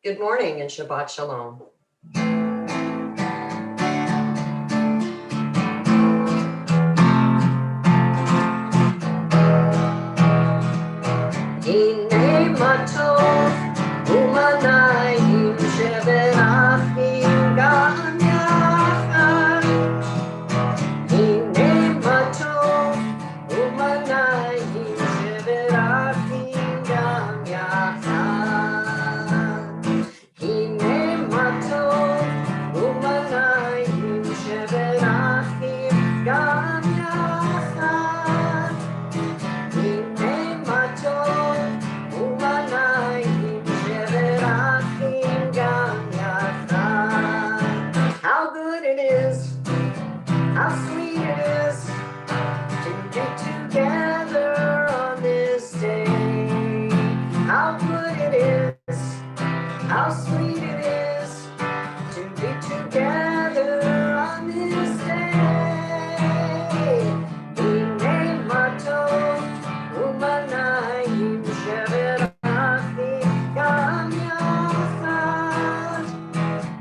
Good morning and Shabbat Shalom. Hine matov u'manayim sheberachim gam yachad. Hine matov u'manayim sheberachim gam yachad. Hine matov u'manayim sheberachim gam yachad. Hine matov u'manayim sheberachim gam yachad. How good it is, how sweet it is to get together on this day. How good it is, how sweet it is to be together on this day. Hine matov u'manayim sheberachim gam yachad.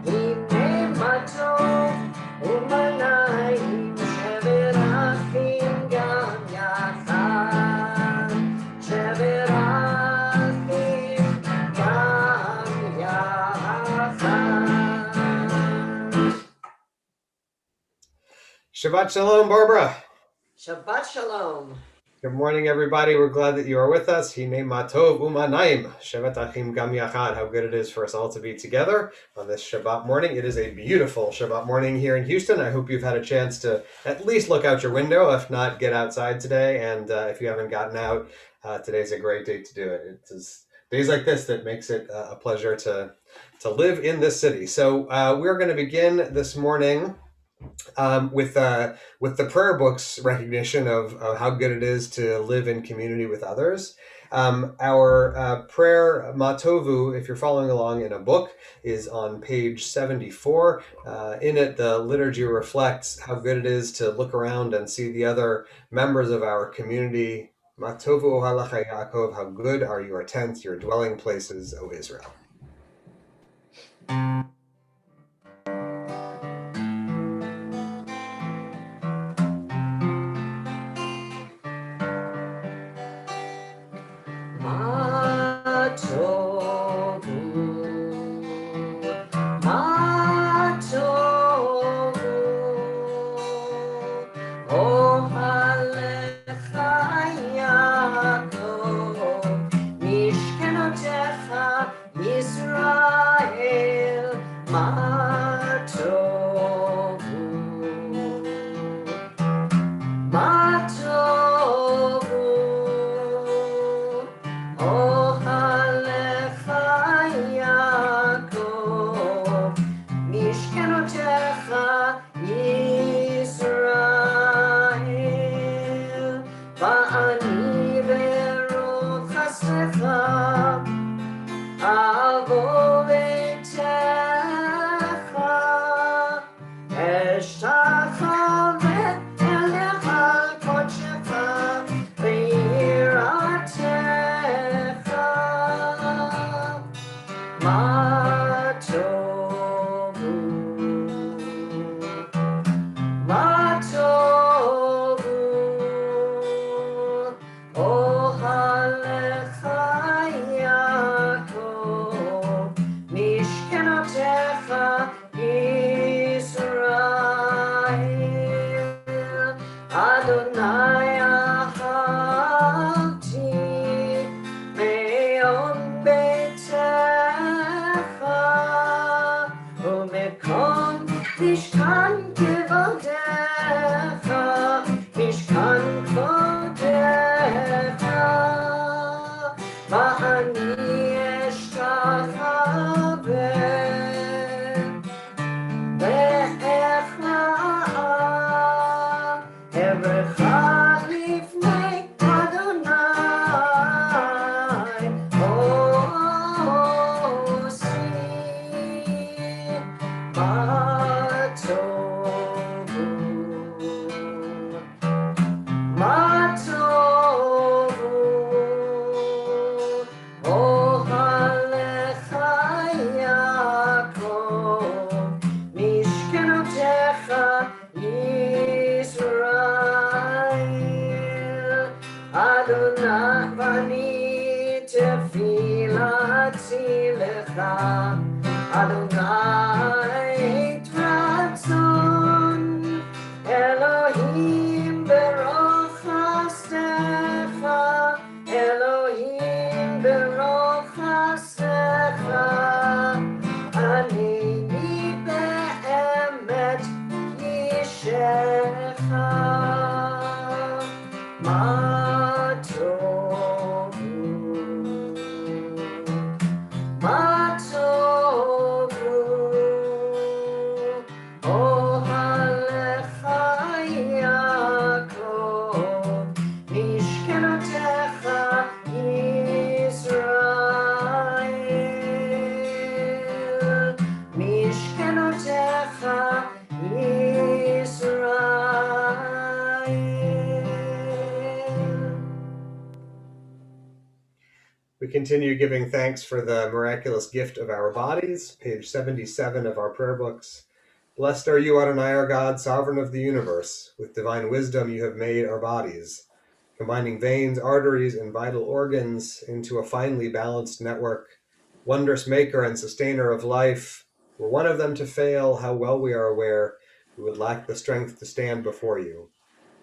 Hine matov u'manayim sheberachim gam yachad. Sheberachim gam yachad. Shabbat Shalom, Barbara. Shabbat Shalom. Good morning, everybody. We're glad that you are with us. Hine matov u'manayim shevet achim gam yachad. How good it is for us all to be together on this Shabbat morning. It is a beautiful Shabbat morning here in Houston. I hope you've had a chance to at least look out your window. If not, get outside today. And if you haven't gotten out, today's a great day to do it. It is days like this that makes it a pleasure to live in this city. So we're going to begin this morning with the prayer book's recognition of how good it is to live in community with others. Our prayer Matovu, if you're following along in a book, is on page 74. In it, the liturgy reflects how good it is to look around and see the other members of our community. Matovu ohalacha Yaakov, how good are your tents, your dwelling places, O Israel. Oh אצילך, אדוני את רצון, אלוהים ברוך חסדך, אלוהים ברוך חסדך, אני באמת אישך. מה טוב הוא, מה טוב הוא, אוהליך יעקב, משכנותיך ישראל, משכנותיך ישראל. We continue giving thanks for the miraculous gift of our bodies, page 77 of our prayer books. Blessed are you, Adonai, our God, sovereign of the universe. With divine wisdom you have made our bodies, combining veins, arteries, and vital organs into a finely balanced network. Wondrous maker and sustainer of life, were one of them to fail, how well we are aware we would lack the strength to stand before you.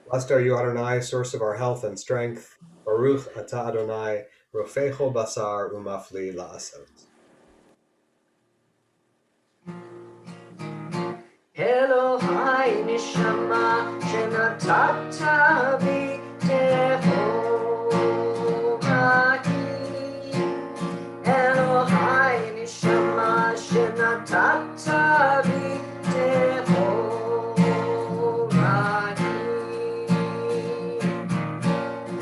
Blessed are you, Adonai, source of our health and strength. Baruch atah Adonai, rofecho basar umafli la'asot. אלוהי נשמה שנתת בי טהורה היא, אלוהי נשמה שנתת בי טהורה היא,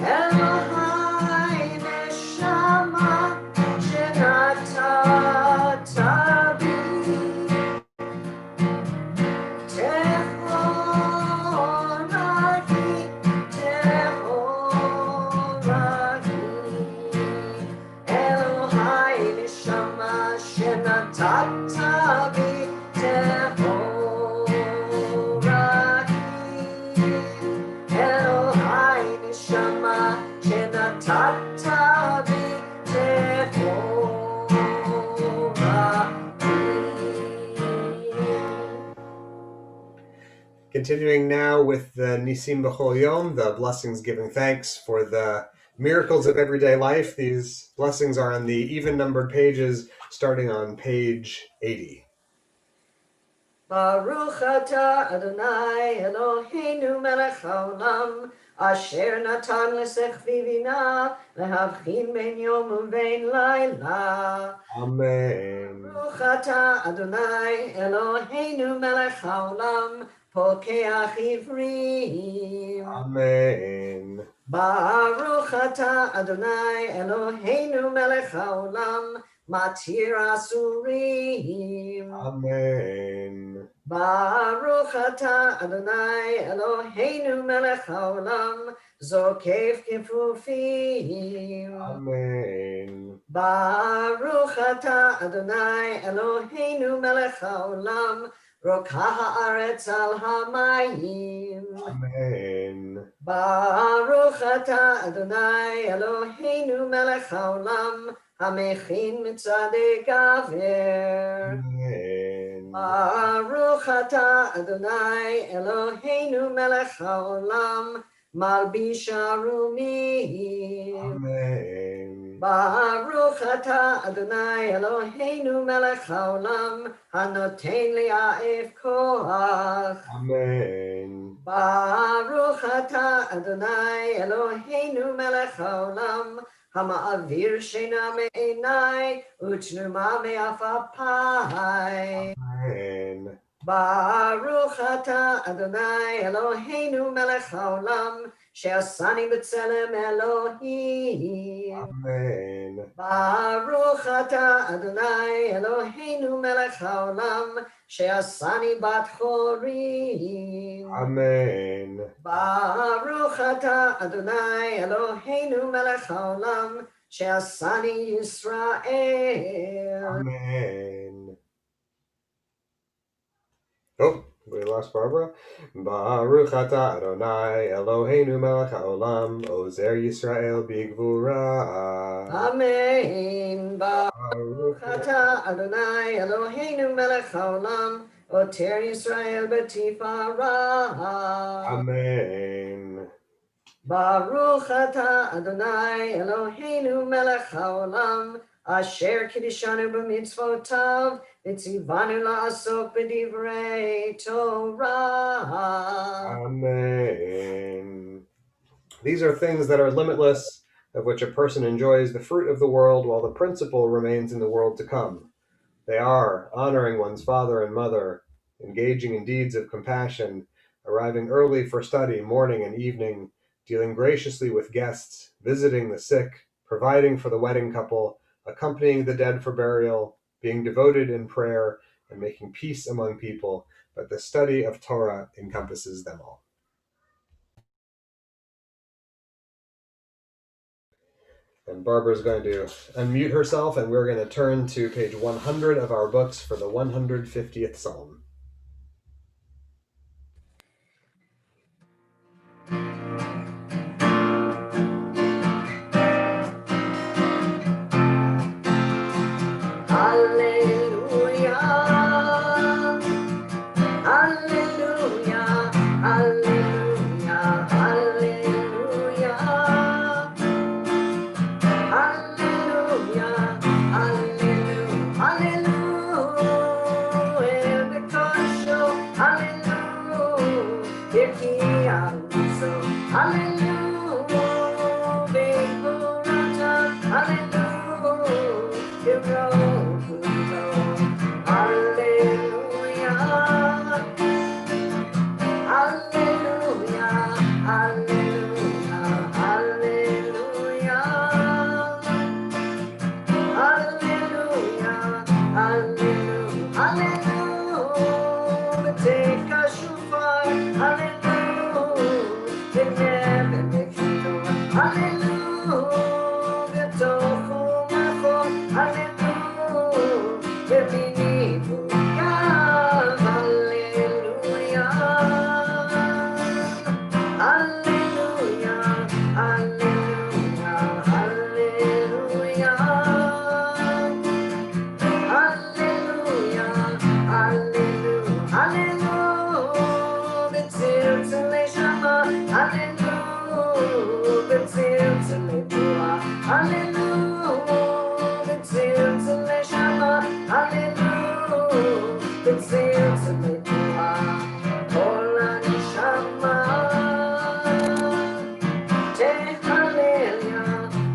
אלוהי נשמה שנתת בי Continuing now with the Nisim B'chol Yom, the blessings giving thanks for the miracles of everyday life. These blessings are on the even-numbered pages, starting on page 80. Baruch atah Adonai Eloheinu melech haolam, asher natan lesechvi bina, lehavchin ben yom uben laila. Amen. Baruch atah Adonai Eloheinu melech haolam, pokeach ivrim. Amen. Baruch atah Adonai Eloheinu melech haolam, matir asurim. Amen. Baruch atah Adonai Eloheinu melech haolam, zokef kefufim. Amen. Baruch atah Adonai Eloheinu melech haolam, rokah haaretz al hamayim. Amen. Baruch atah Adonai Eloheinu melech haolam, hamechin mitzadei gaver. Amen. Baruch atah Adonai Eloheinu melech haolam, malbish arumim. Amen. Baruch atah Adonai Eloheinu melech haolam, hanoten li'af koach. Amen. Baruch atah Adonai Eloheinu melech haolam, hama'avir shena me'enai, utnuma me'afapai. Amen. Baruch atah Adonai Eloheinu melech haolam, she'asani b'tzelem Elohim. Amen. Baruch atah Adonai Eloheinu melech haolam, she'asani bat chorim. Amen. Baruch atah Adonai Eloheinu melech haolam, she'asani Yisrael. Amen. Oh, We lost Barbara. Baruch atah Adonai Eloheinu melech haolam Ozer Yisrael bigvura. Amen. Baruch Atah Adonai Eloheinu melech haolam Oter Yisrael b'tifara. Amen. Baruch atah Adonai Eloheinu melech haolam Asher kiddushanu b'mitzvotav v'tzivanu la'asok b'divrei Torah. Amen. These are things that are limitless, of which a person enjoys the fruit of the world while the principle remains in the world to come. They are honoring one's father and mother, engaging in deeds of compassion, arriving early for study morning and evening, dealing graciously with guests, visiting the sick, providing for the wedding couple, accompanying the dead for burial, being devoted in prayer, and making peace among people. But the study of Torah encompasses them all. And Barbara's going to unmute herself, and we're going to turn to page 100 of our books for the 150th Psalm. Hallelujah, hallelujah, hallelujah, hallelujah, hallelujah, hallelujah, hallelujah, because hallelujah, Birki Aruso, hallelujah, Bekurata, hallelujah, Hallelujah, hallelujah, hallelujah, hallelujah, hallelujah, hallelujah, take a shofar, hallelujah, hallelujah, tochu machon, hallelujah, b'minivu gav, hallelujah, hallelujah, hallelujah, hallelujah, hallelujah, hallelujah, hallelujah, b'tziltzilei shama, hallelujah, b'tziltzilei pua, hallelujah, b'tziltzilei shama, hallelujah, b'tziltzilei pua, kol haneshama, tehalelia,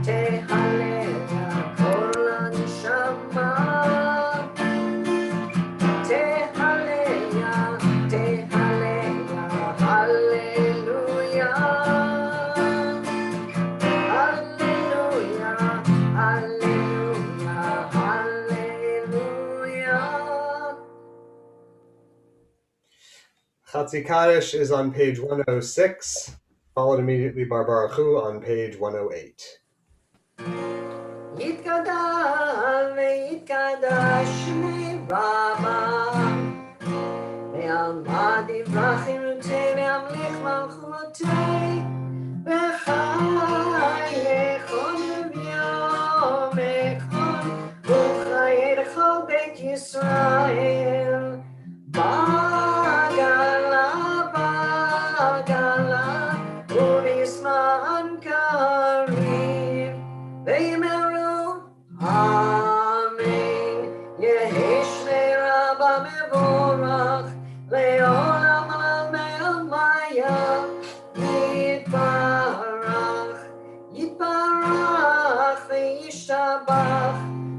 tehalelia, kol haneshama, tehalelia, tehalelia, hallelujah, hallelujah, hallelujah, hallelujah. Chatzi Kaddish is on page 106, followed immediately by Baruch Hu on page 108. יתגדל ויתקדש שמי רבה ועמד יברכים רותי וימליך מלכותי וחי לכל יום אחד וחיי לכל בית ישראל בגלה בגלה ובזמן קריב ואמרו אמן יהי שמי רבה מבורך לעולם לעלמיה יתברך יתברך וישתבח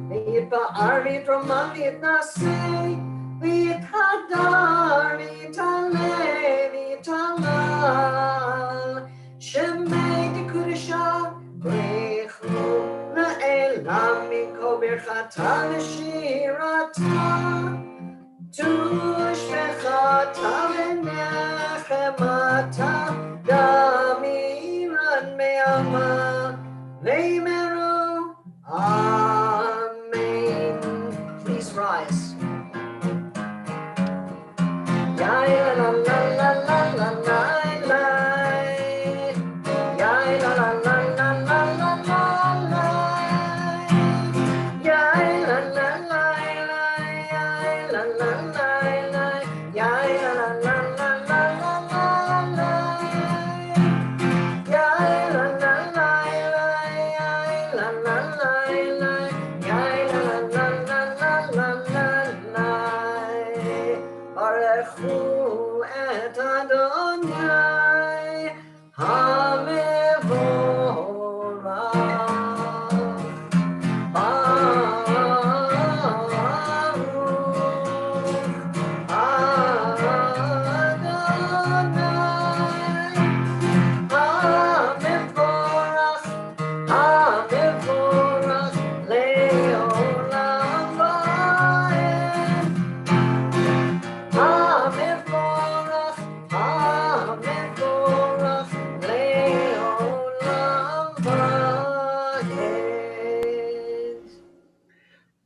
ויתפאר ויתרומם ויתנשא ויתהדר ויתעלה ויתהלל שמי דקודשה ברכו לעילם מכל ברכתה ושירתה תושבחתה ונחמתה דמירן מעמה ואמרו Amen. Please rise. Yael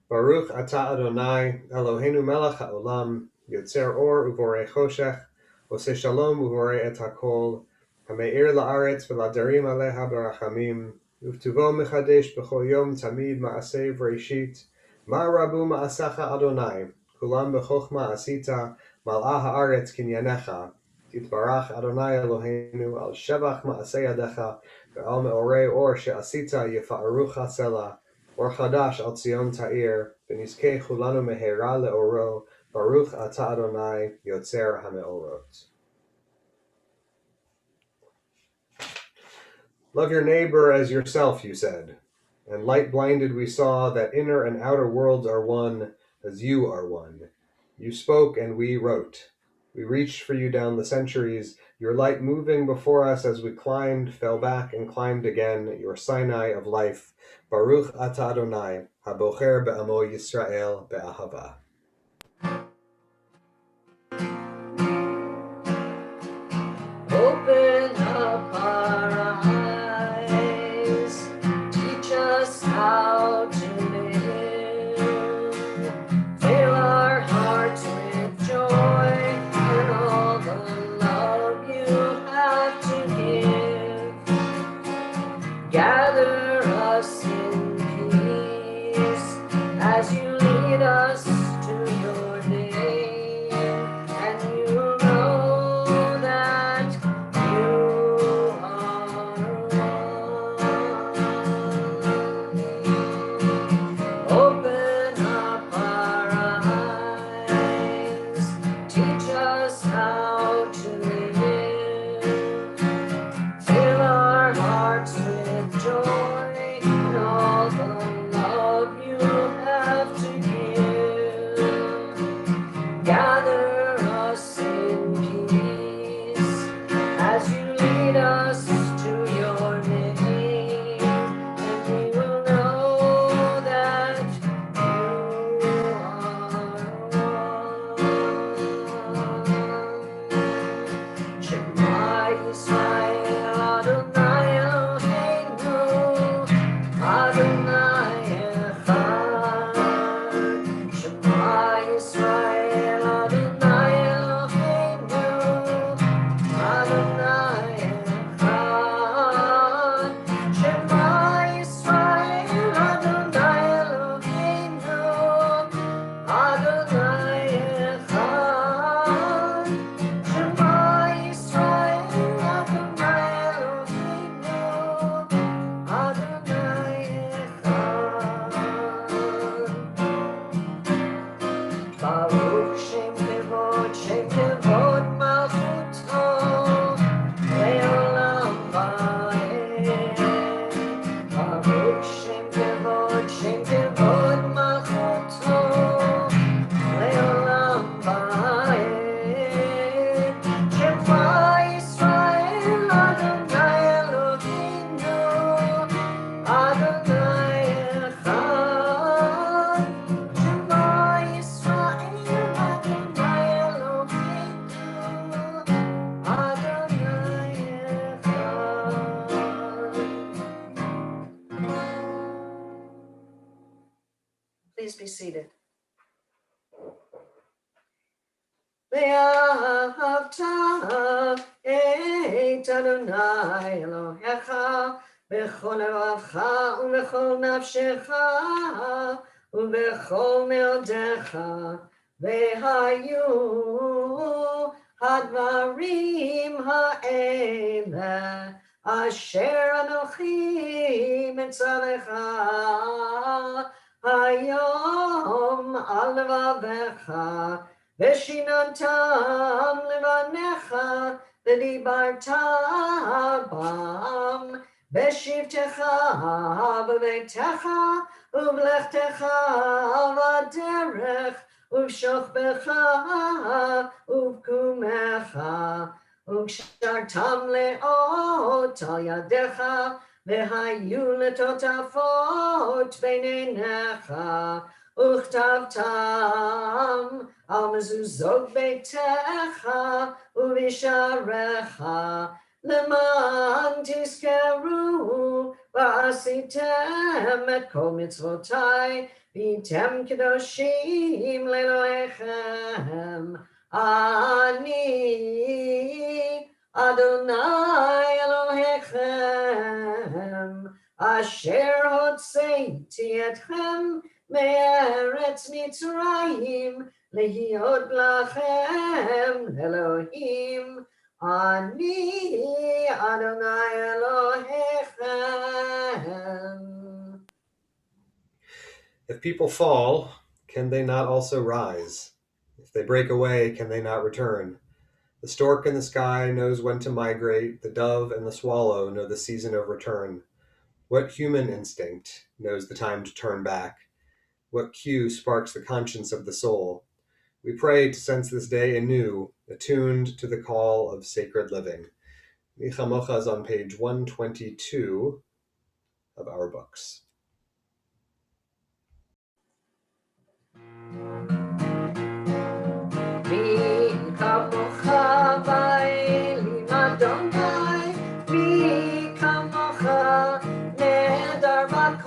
Baruch atah Adonai, Eloheinu melech haolam, yotzer or uvorei choshech, oseh shalom uvorei et hakol, hameir la'aretz v'ladarim aleha barachamim, uvtuvo mechadesh b'chol yom tamid ma'aseh v'reishit, ma rabu ma'asacha Adonai, kulam b'chochma asita, mal'ah ha'aretz kinyanecha, titbarach Adonai Eloheinu al shevach ma'aseh yadecha, ve'al me'orei or she'asita yifa'arucha selah, Or Chadash al Tzion Ta'ir, V'nizkei chulanu mehera le'oro, Baruch atah Adonai, Yotzer HaMe'orot. Love your neighbor as yourself, you said. And light-blinded we saw that inner and outer worlds are one, as you are one. You spoke and we wrote. We reached for you down the centuries, your light moving before us as we climbed, fell back, and climbed again, your Sinai of life. Baruch atah Adonai, habocher be'amo Yisrael be'ahava. Open up our eyes, teach us how to live, fill our hearts with joy and all the love you have to give. Gather us in peace as you lead us to your day, and you know that you are one. Open up our eyes, teach us how to live, fill our hearts with joy and all the love you have to give. Gather us in peace as you lead us to your name, and we will know that you are one. Shema Yisrael Adonai Eloheinu, Adonai Echad. Shema Yisrael Adonai Eloheinu, Adonai Echad. Shema Yisrael Adonai Eloheinu, Adonai Echad. Shema Yisrael Adonai Eloheinu, Adonai Echad. Baruch Shem Kevod Malchuto, Le'olam Va'ed. Baruch Shem Kevod Malchuto, Le'olam Va'ed. Shema Yisrael Adonai Eloheinu, Adonai Echad. Shema Yisrael Adonai Eloheinu, Adonai Echad. Please be seated. ואהבת את אדוני אלוהיך בכל לבבך ובכל נפשך ובכל מאודיך, והיו הדברים האלה אשר אנוכי מצווך היום על לבבך, ושיננתם לבניך ודיברת בם בשבתך בביתך ובלכתך בדרך ובשוכבך ובקומך, וקשרתם לאות על ידיך והיו לטוטפות בין עיניך, וכתבתם על מזוזות ביתך ובשעריך, למען תזכרו ועשיתם את כל מצוותיי, והייתם קדושים לאלוהיכם. אני אדוני אלוהיכם, אשר הוצאתי אתכם מארץ מצרים, להיות לכם אלוהים. אני אדוני אלוהיכם. If people fall, can they not also rise? If they break away, can they not return? The stork in the sky knows when to migrate, the dove and the swallow know the season of return. What human instinct knows the time to turn back? What cue sparks the conscience of the soul? We pray to sense this day anew, attuned to the call of sacred living. Mi Chamocha is on page 122 of our books. מי כמוך באלים אדוני, מי כמוך נהדר בקודש.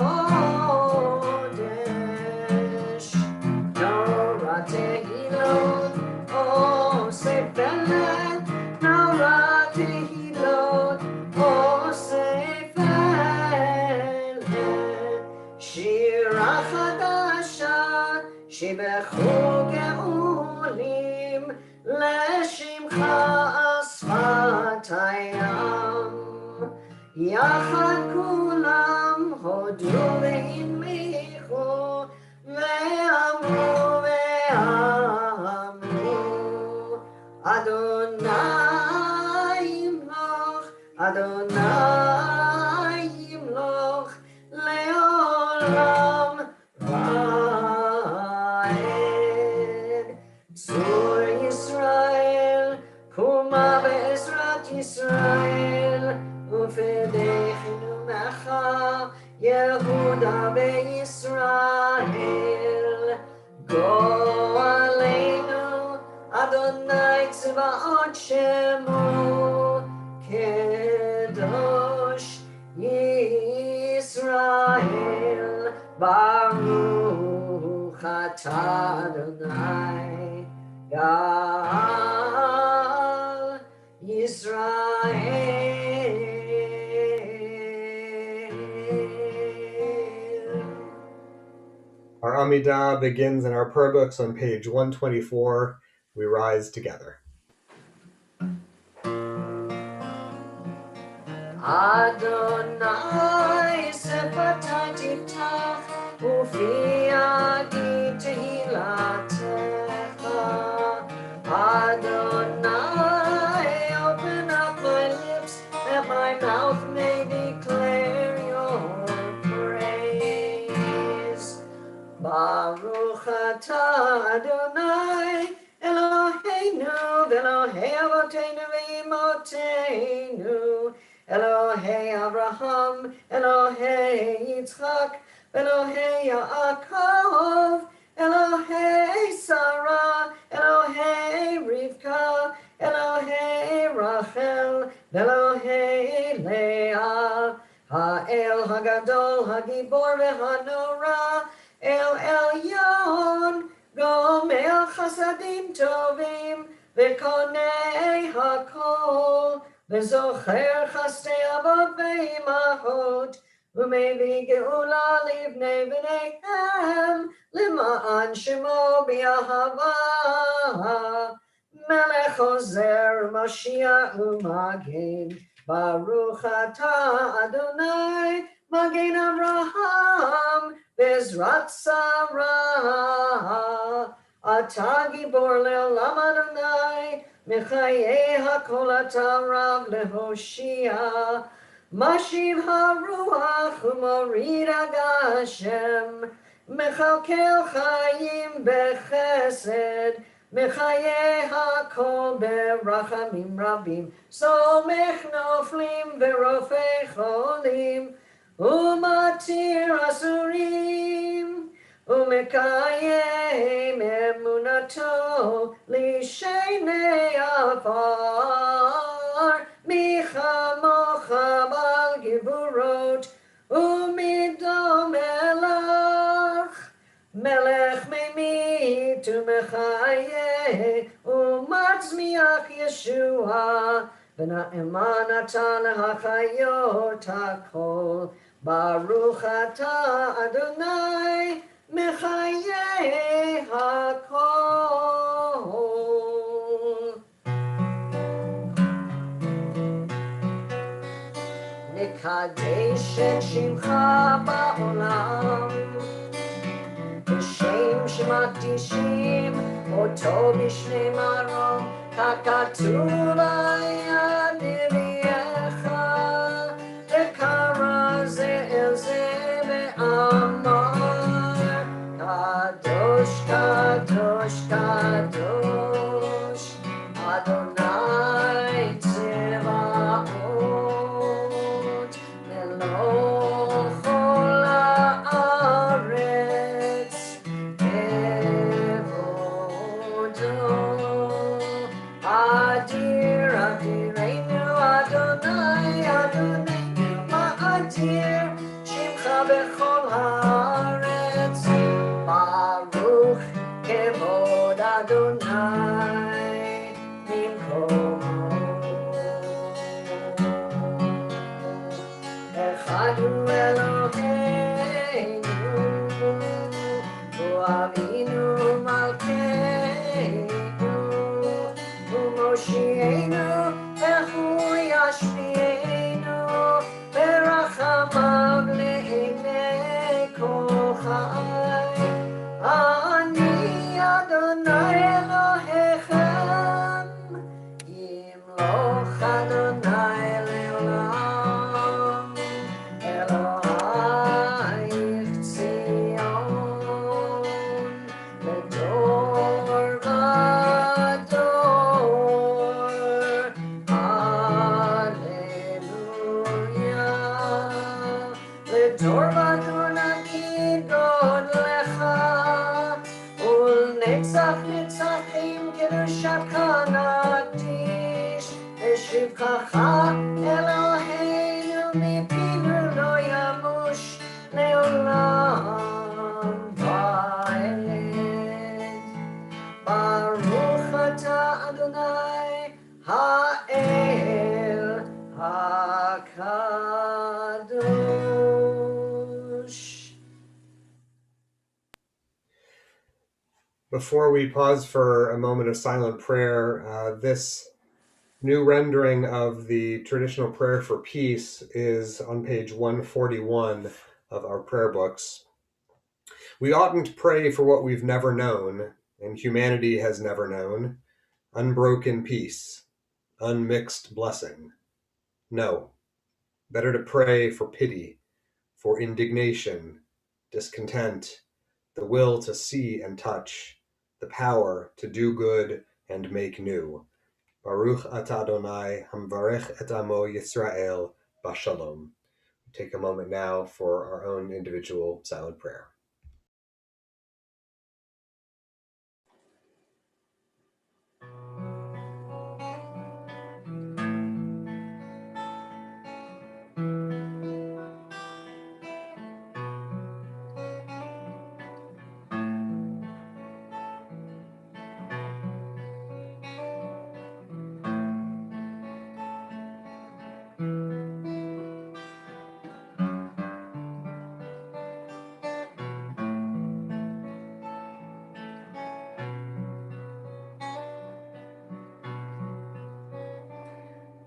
נורא תהילות אוסף פלט, נורא תהילות אוסף פלט. שירה חדשה שבחו גאולים, לשמך על שפת הים. יחד כולם הודו והנמיכו, ואמרו אדוני ימלוך, אדוני ימלוך לעולם ועד. צור ישראל, קומה בעזרת ישראל, ופדחנו מחה יהודה בישראל. גואלנו אדוני צבאות שמו, קדוש ישראל. ברוך אתה אדוני גאל ישראל. Our Amidah begins in our prayer books on page 124. We rise together. Adonai שפתי תפתח ופי אגיד תהילתך. Adonai, open up my lips that my mouth may declare your praise. Baruch atah Adonai Eloheinu v'Elohei Avotenu v'Imotenu, Elohei Abraham, Elohei Yitzchak, Elohei Yaakov, Elohei Sarah, Elohei Rivka, Elohei Rachel, Elohei Leah, Ha'el Hagadol, Hagibor v'Hanora, El Elyon, Gomel Chasadim Tovim, V'Konei HaKol, V'Zocher Chasdei Avot V'Imahot, U'Mevi Geula Livnei B'neihem, L'ma'an Shemo B'Yahava, Melech Ozer Mashiach U'Magen, Baruch atah Adonai, Magen Avraham, Bezrat Sarah, Atah Gibor Le'olam Adonai, Mechayeh HaKol atah Rav leHoshia, Mashiv HaRuach U'Morid HaGashem, Mechalkel Chayim Bechesed, Mechayeh HaKol Berachamim Rabim, Somech Noflim V'Rofei Cholim, Umatir Asurim, Umekayem Emunato Lishenei Afar, Micha Mocha Bal Givurot, דרך ממית ומחיה ומצמיח ישועה ונאמן אתה להחיות הכל ברוך אתה אדוני מחיי הכל נקדש את שמך בעולם בשם שמקדישים אותו בשני מרום ככתוב ליד נביאך וקרא זה אל זה ואמר קדוש קדוש קדוש אדוני צבאות מלוא כל הארץ אדיר אדירנו אדוני אדוננו מאדיר שמך בכל הארץ ברוך כבוד אדוני ממקומו אחד הוא אלוהינו הוא אבינו מלכנו ומושיענו והוא ישפיענו ברחמיו לעיני כל חי אני אדוני אלוהיכם ימלוך אדוני לעולם אלוהיך ציון לדור ודור הללויה לדור ודור נגיד גודלך ולנצח נצחים קדושתך נקדיש לשבחך אלוהינו מפינו לא ימוש לעולם ועד ברוך אתה אדוני האל הקדוש. Before we pause for a moment of silent prayer, this new rendering of the traditional prayer for peace is on page 141 of our prayer books. We oughtn't pray for what we've never known, and humanity has never known, unbroken peace, unmixed blessing. No, better to pray for pity, for indignation, discontent, the will to see and touch, the power to do good and make new. Baruch atah Adonai hamvarech et amo Yisrael bashalom. Take a moment now for our own individual silent prayer.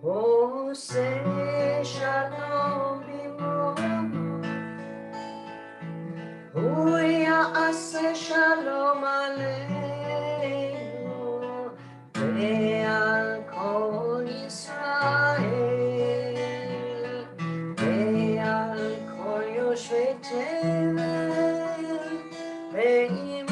עושה שלום במרומו, הוא יעשה שלום עלינו ועל כל ישראל ועל כל יושבי תבל ואמרו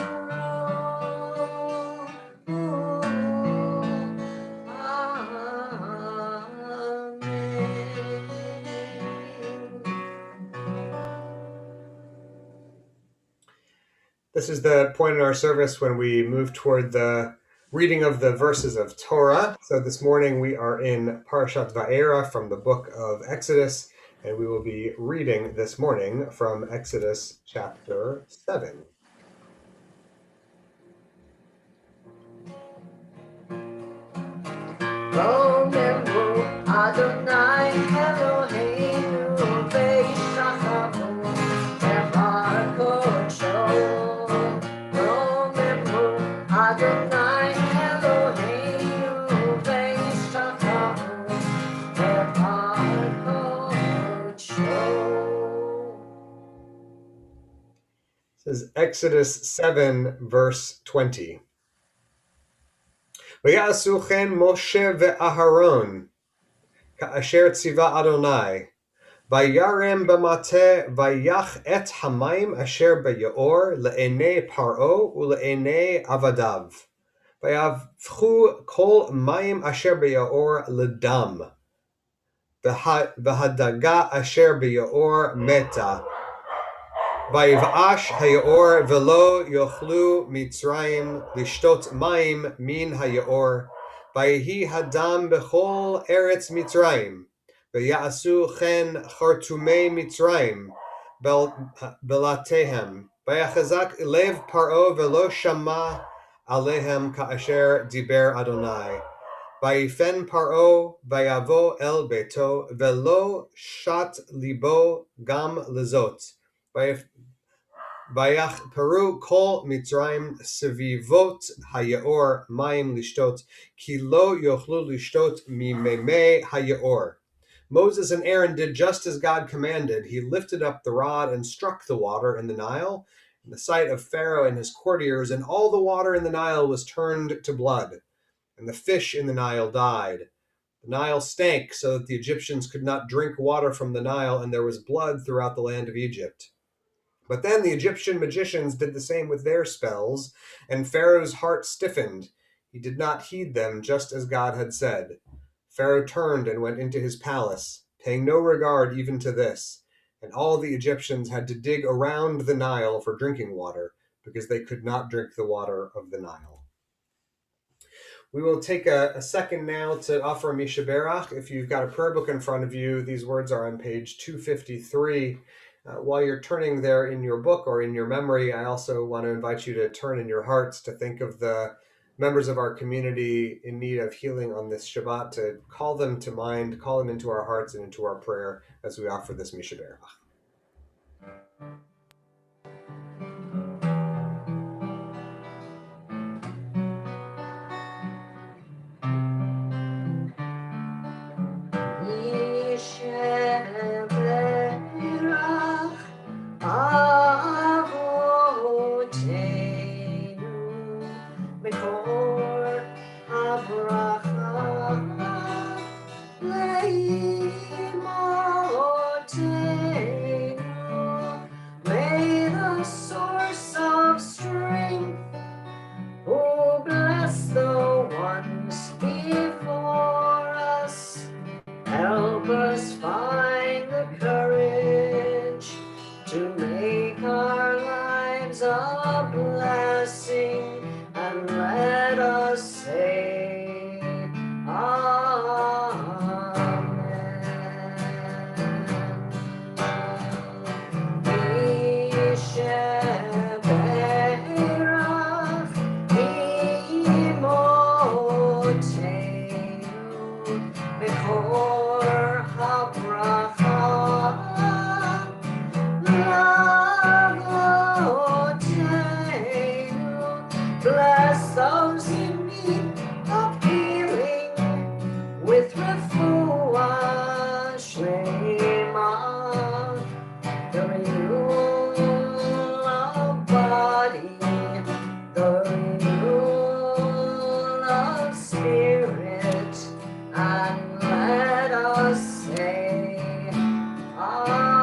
This is the point in our service when we move toward the reading of the verses of Torah. So this morning we are in Parashat Va'era from the book of Exodus, and we will be reading this morning from Exodus chapter 7. Romemu Adonai Eloheinu Ve'ishachavu Behar Kodsho. Romemu Adonai Eloheinu Ve'ishachavu Behar Kodsho. This is Exodus 7, verse 20. ויעשו כן משה ואהרון, כאשר ציווה אדוני, וירם במטה ויח את המים אשר ביאור לעיני פרעה ולעיני עבדיו. ויהפכו כל מים אשר ביאור לדם, והדגה אשר ביאור מתה. ויבאש היאור ולא יוכלו מצרים לשתות מים מן היאור, ויהי הדם בכל ארץ מצרים, ויעשו כן חרטומי מצרים בלעתיהם, ויחזק לב פרעה ולא שמע עליהם כאשר דיבר אדוני. ויפן פרעה ויבוא אל ביתו, ולא שט ליבו גם לזאת. ויחפרו כל מצרים סביבות היאור מים לשתות, כי לא יוכלו לשתות ממימי היאור. Moses and Aaron did just as God commanded. He lifted up the rod and struck the water in the Nile, in the sight of Pharaoh and his courtiers, and all the water in the Nile was turned to blood, and the fish in the Nile died. The Nile stank so that the Egyptians could not drink water from the Nile, and there was blood throughout the land of Egypt. But then the Egyptian magicians did the same with their spells, and Pharaoh's heart stiffened. He did not heed them, just as God had said. Pharaoh turned and went into his palace, paying no regard even to this, and all the Egyptians had to dig around the Nile for drinking water, because they could not drink the water of the Nile. We will take a second now to offer a Misha Berach. If you've got a prayer book in front of you, these words are on page 253. While you're turning there in your book or in your memory, I also want to invite you to turn in your hearts to think of the members of our community in need of healing on this Shabbat, to call them to mind, call them into our hearts and into our prayer as we offer this Misha Berach. May the source of strength, oh, bless the ones before us. Help us find the courage to make our lives a blessing, and let us say Amen. Bless those in need of healing with refuah shlema, the renewal of body, the renewal of spirit, and let us say Amen.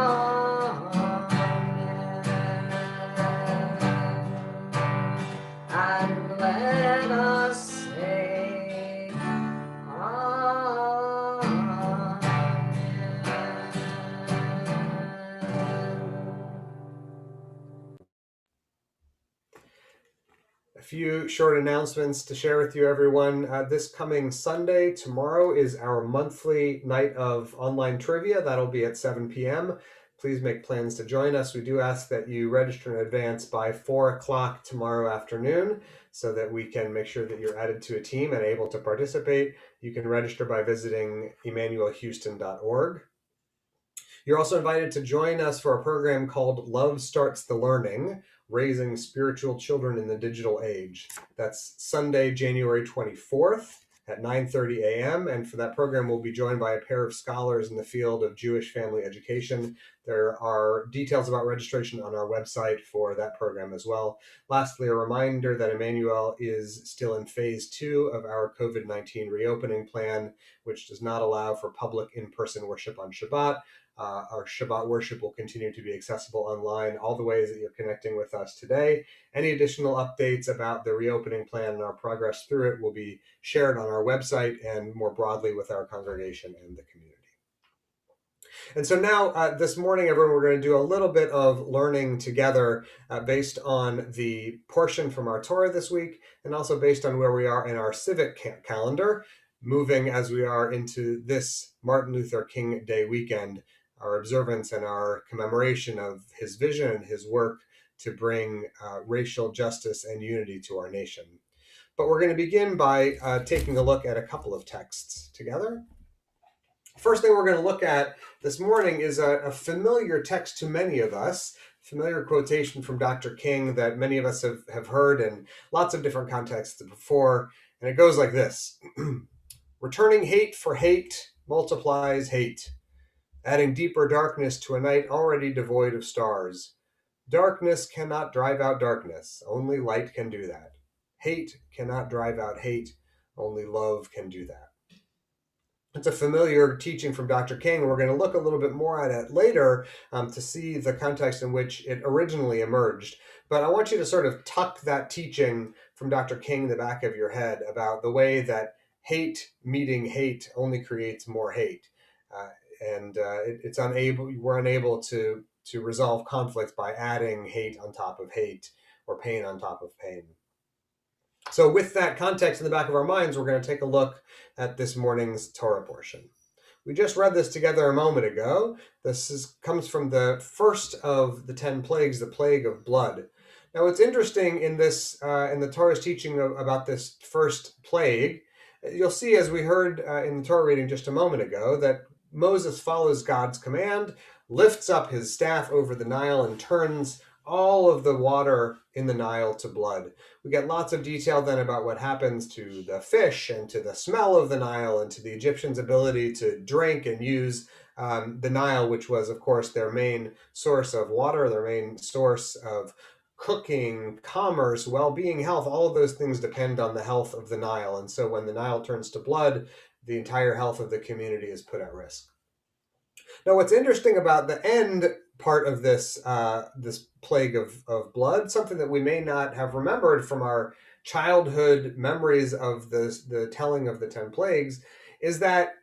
And let us say A few short announcements to share with you, everyone. This coming Sunday, tomorrow, is our monthly night of online trivia. That'll be at 7 p.m. please make plans to join us. We do ask that you register in advance by 4 o'clock tomorrow afternoon so that we can make sure that you're added to a team and able to participate. You can register by visiting emmanuelhouston.org. You're also invited to join us for a program called Love Starts the Learning, Raising Spiritual Children in the Digital Age. That's Sunday, January 24th at 9:30 a.m. And for that program, we'll be joined by a pair of scholars in the field of Jewish family education. There are details about registration on our website for that program as well. Lastly, a reminder that Emmanuel is still in phase 2 of our COVID-19 reopening plan, which does not allow for public in-person worship on Shabbat. Our Shabbat worship will continue to be accessible online, all the ways that you're connecting with us today. Any additional updates about the reopening plan and our progress through it will be shared on our website and more broadly with our congregation and the community. And so now, this morning, everyone, we're going to do a little bit of learning together based on the portion from our Torah this week, and also based on where we are in our civic calendar, moving as we are into this Martin Luther King Day weekend, our observance and our commemoration of his vision and his work to bring racial justice and unity to our nation. But we're going to begin by taking a look at a couple of texts together. First thing we're going to look at this morning is a familiar text to many of us, familiar quotation from Dr. King that many of us have heard in lots of different contexts before, and it goes like this. Returning hate for hate multiplies hate, adding deeper darkness to a night already devoid of stars. Darkness cannot drive out darkness. Only light can do that. Hate cannot drive out hate. Only love can do that. It's a familiar teaching from Dr. King. We're going to look a little bit more at it later to see the context in which it originally emerged. But I want you to sort of tuck that teaching from Dr. King in the back of your head about the way that hate meeting hate only creates more hate. We're unable to resolve conflicts by adding hate on top of hate or pain on top of pain. So with that context in the back of our minds, we're going to take a look at this morning's Torah portion. We just read this together a moment ago. This comes from the first of the 10 plagues, the plague of blood. Now, what's interesting in this, in the Torah's teaching about this first plague, you'll see, as we heard in the Torah reading just a moment ago, that Moses follows God's command, lifts up his staff over the Nile, and turns all of the water in the Nile to blood. We get lots of detail then about what happens to the fish and to the smell of the Nile and to the Egyptians' ability to drink and use the Nile, which was, of course, their main source of water, their main source of cooking, commerce, well-being, health. All of those things depend on the health of the Nile. And so when the Nile turns to blood, the entire health of the community is put at risk. Now, what's interesting about the end part of this this plague of blood, something that we may not have remembered from our childhood memories of the telling of the 10 plagues, is that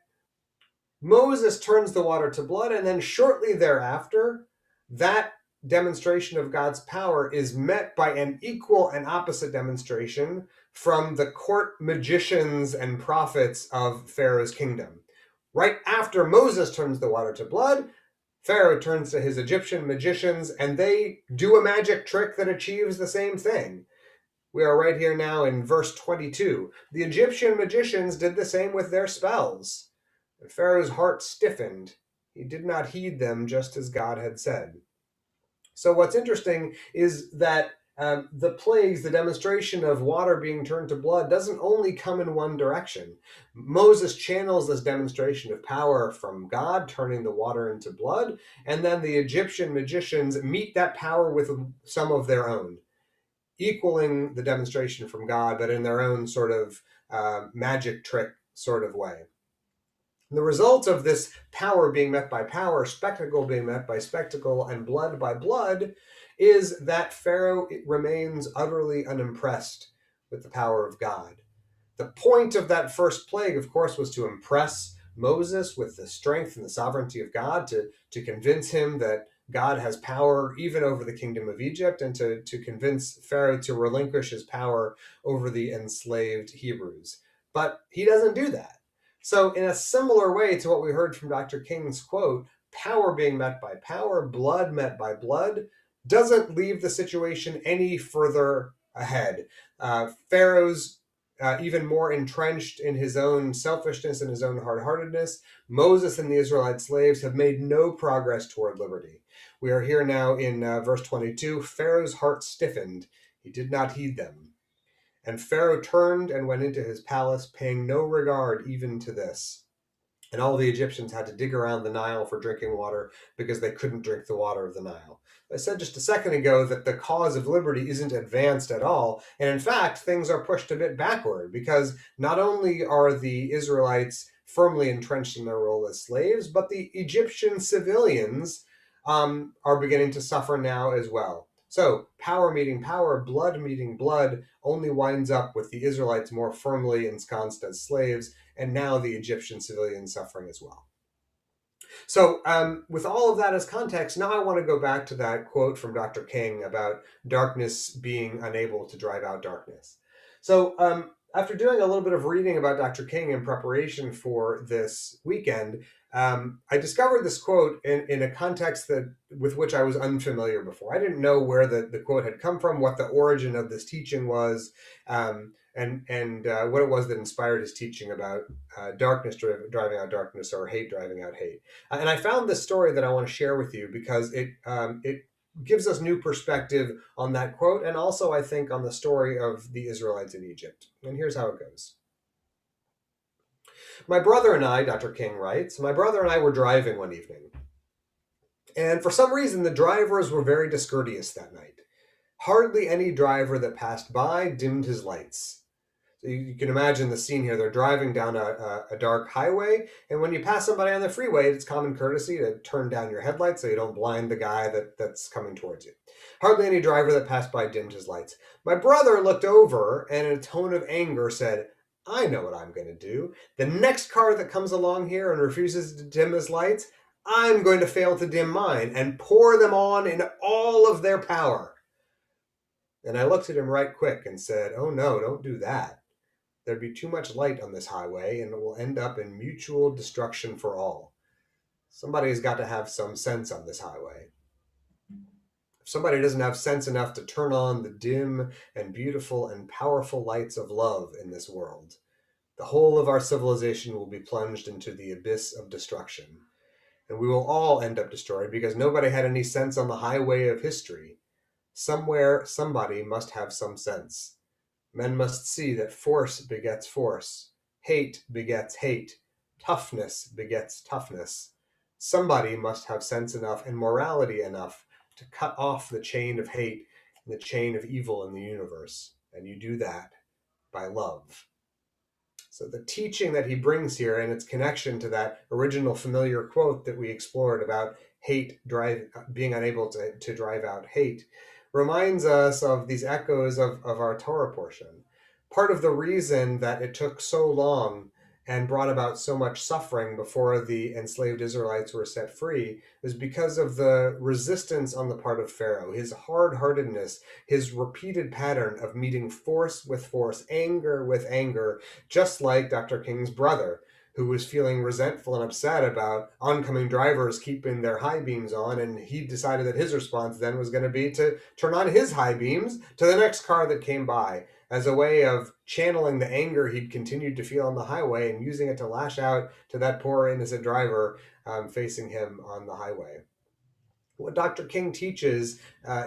Moses turns the water to blood, and then shortly thereafter, that demonstration of God's power is met by an equal and opposite demonstration from the court magicians and prophets of Pharaoh's kingdom. Right after Moses turns the water to blood, Pharaoh turns to his Egyptian magicians, and they do a magic trick that achieves the same thing. We are right here now in verse 22. The Egyptian magicians did the same with their spells. Pharaoh's heart stiffened. He did not heed them, just as God had said. So what's interesting is that the plagues, the demonstration of water being turned to blood, doesn't only come in one direction. Moses channels this demonstration of power from God, turning the water into blood, and then the Egyptian magicians meet that power with some of their own, equaling the demonstration from God, but in their own sort of magic trick sort of way. The result of this power being met by power, spectacle being met by spectacle, and blood by blood is that Pharaoh remains utterly unimpressed with the power of God. The point of that first plague, of course, was to impress Moses with the strength and the sovereignty of God, to convince him that God has power even over the kingdom of Egypt, and to convince Pharaoh to relinquish his power over the enslaved Hebrews. But he doesn't do that. So in a similar way to what we heard from Dr. King's quote, power being met by power, blood met by blood, doesn't leave the situation any further ahead. Pharaoh's even more entrenched in his own selfishness and his own hard-heartedness. Moses and the Israelite slaves have made no progress toward liberty. We are here now in verse 22. Pharaoh's heart stiffened. He did not heed them. And Pharaoh turned and went into his palace, paying no regard even to this. And all the Egyptians had to dig around the Nile for drinking water because they couldn't drink the water of the Nile. I said just a second ago that the cause of liberty isn't advanced at all. And in fact, things are pushed a bit backward because not only are the Israelites firmly entrenched in their role as slaves, but the Egyptian civilians are beginning to suffer now as well. So power meeting power, blood meeting blood, only winds up with the Israelites more firmly ensconced as slaves, and now the Egyptian civilians suffering as well. So with all of that as context, now I want to go back to that quote from Dr. King about darkness being unable to drive out darkness. So after doing a little bit of reading about Dr. King in preparation for this weekend, I discovered this quote in a context with which I was unfamiliar before. I didn't know where the quote had come from, what the origin of this teaching was, and what it was that inspired his teaching about darkness driving out darkness, or hate driving out hate. And I found this story that I want to share with you because it gives us new perspective on that quote, and also I think on the story of the Israelites in Egypt. And here's how it goes. My brother and I, Dr. King writes, my brother and I were driving one evening. And for some reason, the drivers were very discourteous that night. Hardly any driver that passed by dimmed his lights. So you can imagine the scene here. They're driving down a dark highway, and when you pass somebody on the freeway, it's common courtesy to turn down your headlights so you don't blind the guy that's coming towards you. Hardly any driver that passed by dimmed his lights. My brother looked over and in a tone of anger said, I know what I'm going to do. The next car that comes along here and refuses to dim his lights, I'm going to fail to dim mine and pour them on in all of their power. And I looked at him right quick and said, oh no, don't do that. There'd be too much light on this highway, and it will end up in mutual destruction for all. Somebody's got to have some sense on this highway. If somebody doesn't have sense enough to turn on the dim and beautiful and powerful lights of love in this world, the whole of our civilization will be plunged into the abyss of destruction. And we will all end up destroyed because nobody had any sense on the highway of history. Somewhere, somebody must have some sense. Men must see that force begets force, hate begets hate, toughness begets toughness. Somebody must have sense enough and morality enough to cut off the chain of hate and the chain of evil in the universe. And you do that by love. So the teaching that he brings here and its connection to that original familiar quote that we explored about hate being unable to drive out hate reminds us of these echoes of our Torah portion. Part of the reason that it took so long and brought about so much suffering before the enslaved Israelites were set free was because of the resistance on the part of Pharaoh, his hard-heartedness, his repeated pattern of meeting force with force, anger with anger, just like Dr. King's brother, who was feeling resentful and upset about oncoming drivers keeping their high beams on, and he decided that his response then was going to be to turn on his high beams to the next car that came by as a way of channeling the anger he'd continued to feel on the highway and using it to lash out to that poor innocent driver facing him on the highway. What Dr. King teaches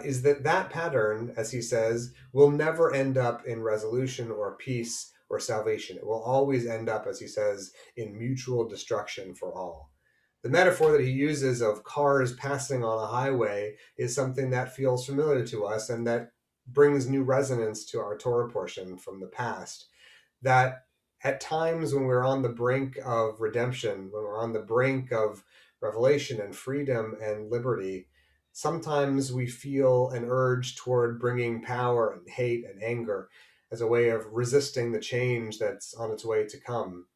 is that pattern, as he says, will never end up in resolution or peace or salvation. It will always end up, as he says, in mutual destruction for all. The metaphor that he uses of cars passing on a highway is something that feels familiar to us and that brings new resonance to our Torah portion from the past. That at times when we're on the brink of redemption, when we're on the brink of revelation and freedom and liberty, sometimes we feel an urge toward bringing power and hate and anger as a way of resisting the change that's on its way to come.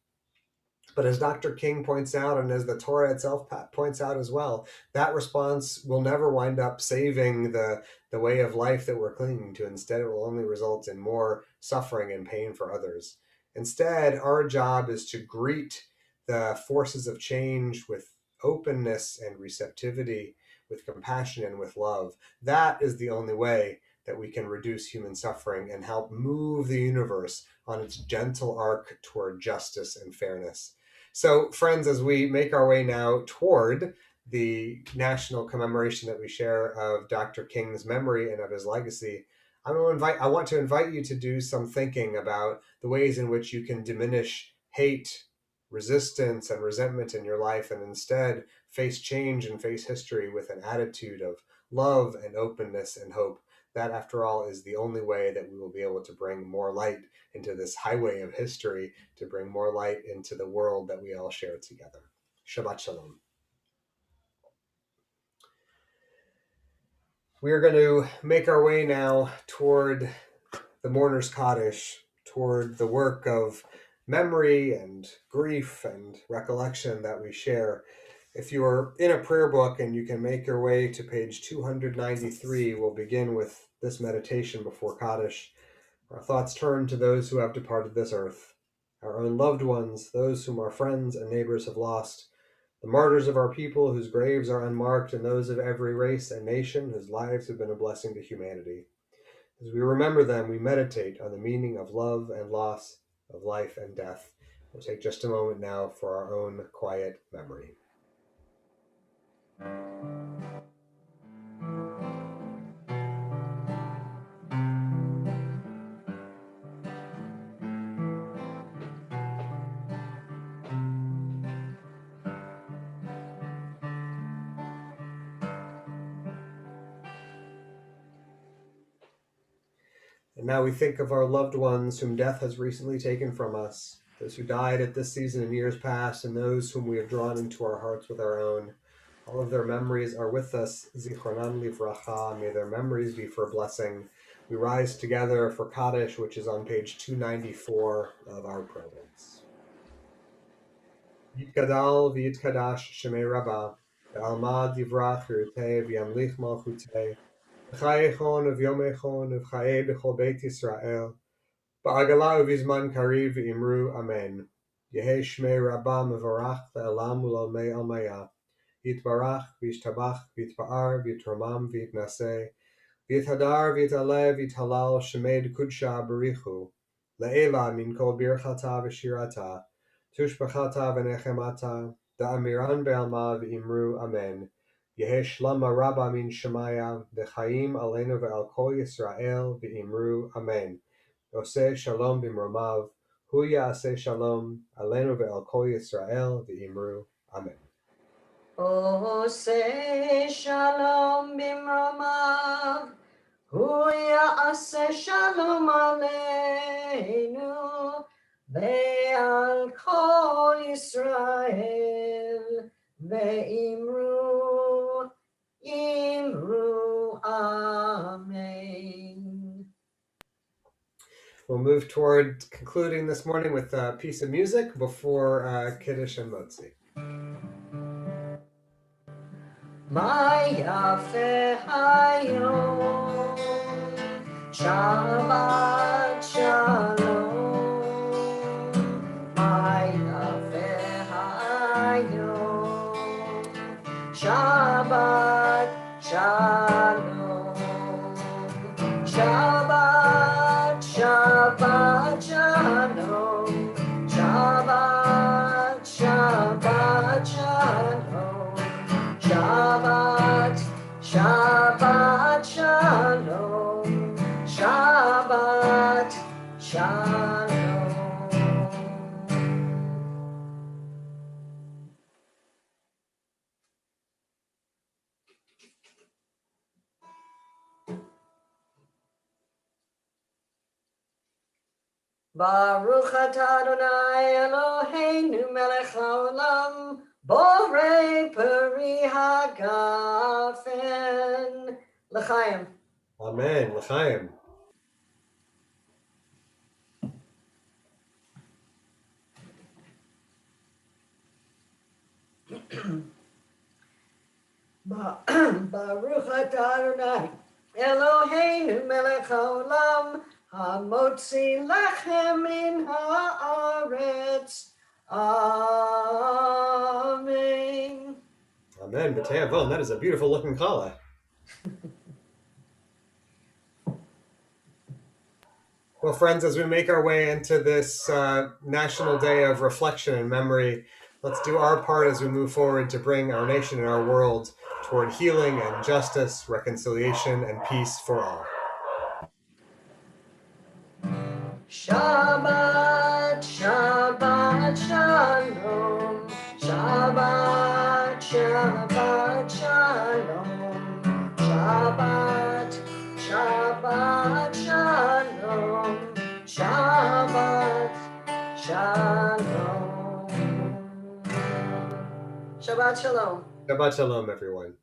But as Dr. King points out, and as the Torah itself points out as well, that response will never wind up saving the way of life that we're clinging to. Instead, it will only result in more suffering and pain for others. Instead, our job is to greet the forces of change with openness and receptivity, with compassion and with love. That is the only way that we can reduce human suffering and help move the universe on its gentle arc toward justice and fairness. So, friends, as we make our way now toward the national commemoration that we share of Dr. King's memory and of his legacy, I want to invite you to do some thinking about the ways in which you can diminish hate, resistance, and resentment in your life, and instead face change and face history with an attitude of love and openness and hope. That, after all, is the only way that we will be able to bring more light into this highway of history, to bring more light into the world that we all share together. Shabbat Shalom. We are going to make our way now toward the mourner's Kaddish, toward the work of memory and grief and recollection that we share. If you are in a prayer book and you can make your way to page 293, we'll begin with this meditation before Kaddish. Our thoughts turn to those who have departed this earth, our own loved ones, those whom our friends and neighbors have lost, the martyrs of our people whose graves are unmarked, and those of every race and nation whose lives have been a blessing to humanity. As we remember them, we meditate on the meaning of love and loss, of life and death. We'll take just a moment now for our own quiet memory. And now we think of our loved ones whom death has recently taken from us, those who died at this season in years past, and those whom we have drawn into our hearts with our own. All of their memories are with us. Zichronan livracha. May their memories be for a blessing. We rise together for Kaddish, which is on page 294 of our programs. Yitkadal v'yitkadash shemei Rabba, ve'almad yivrach yirteh v'yamlich malchuteh, v'chayechon v'yomechon v'chayeh b'chol beit Yisrael, ba'agala uvizman kariv v'imru amen. Yehei shmei Rabba mevarach le'elam u'lalmei almaya. Yitbarach v'yishtabach v'yitpa'ar v'yitromam v'yitnaseh, v'yithadar v'yitalev v'yithalal shemei kudsha barichu, le'ela min kol birchata v'shirata, tushbachata v'nechemata, da'amiran be'alma v'imru amen. Yehei shlama rabba min shemaya, v'chaim aleinu ve'al kol Yisrael v'imru amen. Oseh shalom b'mromav, hu ya'aseh shalom, aleinu ve'al kol Yisrael v'imru amen. Oseh shalom bimromav, hu ya'aseh shalom aleinu, ve'al kol Yisrael, ve'imru, amen. We'll move toward concluding this morning with a piece of music before Kiddush and Motzi. Maya fe Hayon, Shabbat Shalom. Maya fe Hayon, Shabbat Shalom. Shabbat, Shabbat Shalom. Shabbat, Shabbat Shalom. Shabbat, Shabbat Shalom, Shabbat Shalom. Baruch atah Adonai Eloheinu melech haolam, borei peri hagafen. L'chaim. Amen. L'chaim. Baruch atah Adonai Eloheinu melech haolam, hamotzi lechem min haaretz. Amen. Amen. B'te'avon. That is a beautiful looking challah. Well, friends, as we make our way into this National Day of Reflection and Memory, let's do our part as we move forward to bring our nation and our world toward healing and justice, reconciliation, and peace for all. Shabbat, Shabbat, Shalom. Shabbat, Shabbat, Shalom. Shabbat, Shabbat, Shalom. Shabbat, Shalom. Shabbat Shalom. Shabbat Shalom, everyone.